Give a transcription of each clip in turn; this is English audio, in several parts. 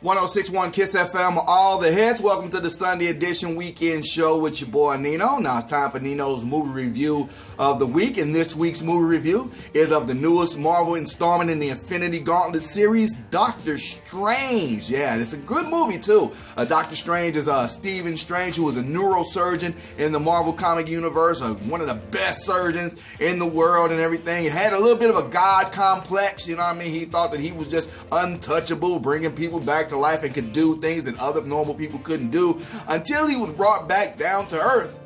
1061 Kiss FM, all the hits. Welcome to the Sunday edition weekend show with your boy Nino. Now it's time for Nino's movie review of the week. And this week's movie review is of the newest Marvel installment in the Infinity Gauntlet series, Doctor Strange. Yeah, it's a good movie too. Doctor Strange is Stephen Strange, who is a neurosurgeon in the Marvel comic universe, one of the best surgeons in the world and everything. He had a little bit of a God complex, you know what I mean? He thought that he was just untouchable, bringing people back to life and could do things that other normal people couldn't do, until he was brought back down to earth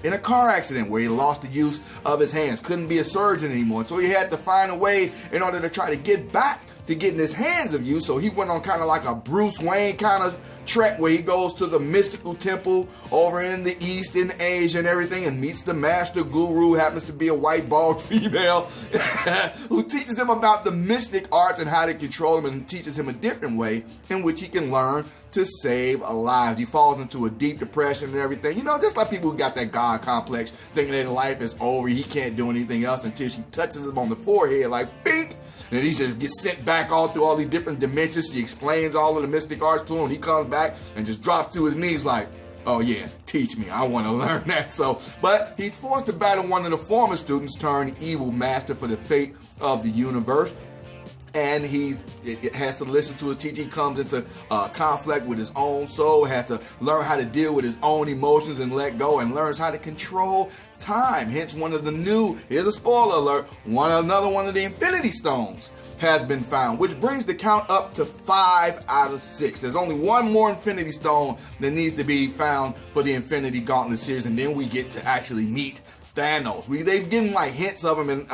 in a car accident where he lost the use of his hands, couldn't be a surgeon anymore. So he had to find a way in order to try to get back to getting his hands of use. So he went on kind of like a Bruce Wayne kind of trek where he goes to the mystical temple over in the East in Asia and everything, and meets the master guru, happens to be a white bald female who teaches him about the mystic arts and how to control them, and teaches him a different way in which he can learn to save lives. He falls into a deep depression and everything. You know, just like people who got that God complex, thinking that life is over, he can't do anything else, until she touches him on the forehead like, bink! And he just gets sent back all through all these different dimensions. She explains all of the mystic arts to him. He comes back and just drops to his knees like, oh yeah, teach me. I want to learn that. So, but he's forced to battle one of the former students turned evil master for the fate of the universe. And he has to listen to his teaching, comes into conflict with his own soul, has to learn how to deal with his own emotions and let go, and learns how to control time. Hence, here's a spoiler alert, another one of the Infinity Stones has been found, which brings the count up to 5 out of 6. There's only one more Infinity Stone that needs to be found for the Infinity Gauntlet series, and then we get to actually meet Thanos. They've given like hints of him in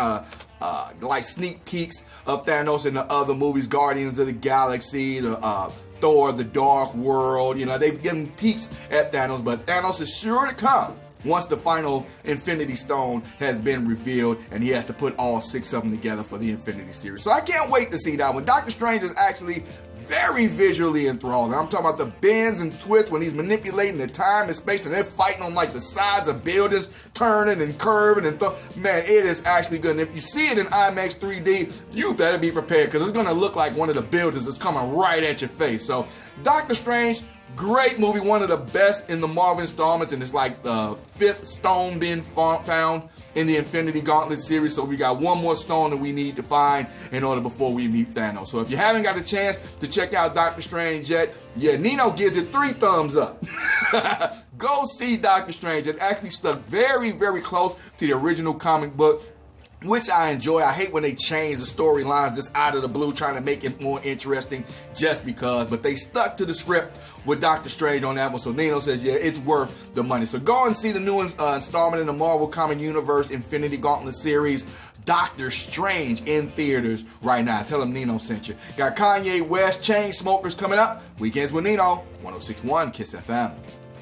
like sneak peeks of Thanos in the other movies, Guardians of the Galaxy, Thor, The Dark World. You know, they've given peeks at Thanos, but Thanos is sure to come once the final Infinity Stone has been revealed, and he has to put all 6 of them together for the Infinity series. So I can't wait to see that one. Doctor Strange is actually very visually enthralling. I'm talking about the bends and twists when he's manipulating the time and space, and they're fighting on like the sides of buildings, turning and curving and man, it is actually good. And if you see it in IMAX 3D, you better be prepared, because it's gonna look like one of the buildings is coming right at your face. So Doctor Strange, great movie, one of the best in the Marvel installments, and it's like the 5th stone being found in the Infinity Gauntlet series. So we got one more stone that we need to find in order before we meet Thanos. So if you haven't got a chance to check out Doctor Strange yet, yeah, Nino gives it 3 thumbs up. Go see Doctor Strange. It actually stuck very, very close to the original comic book, which I enjoy. I hate when they change the storylines just out of the blue, trying to make it more interesting just because. But they stuck to the script with Doctor Strange on that one. So Nino says, yeah, it's worth the money. So go and see the new installment in the Marvel Comic Universe Infinity Gauntlet series, Doctor Strange, in theaters right now. Tell them Nino sent you. Got Kanye West, Chainsmokers coming up. Weekends with Nino, 1061 Kiss FM.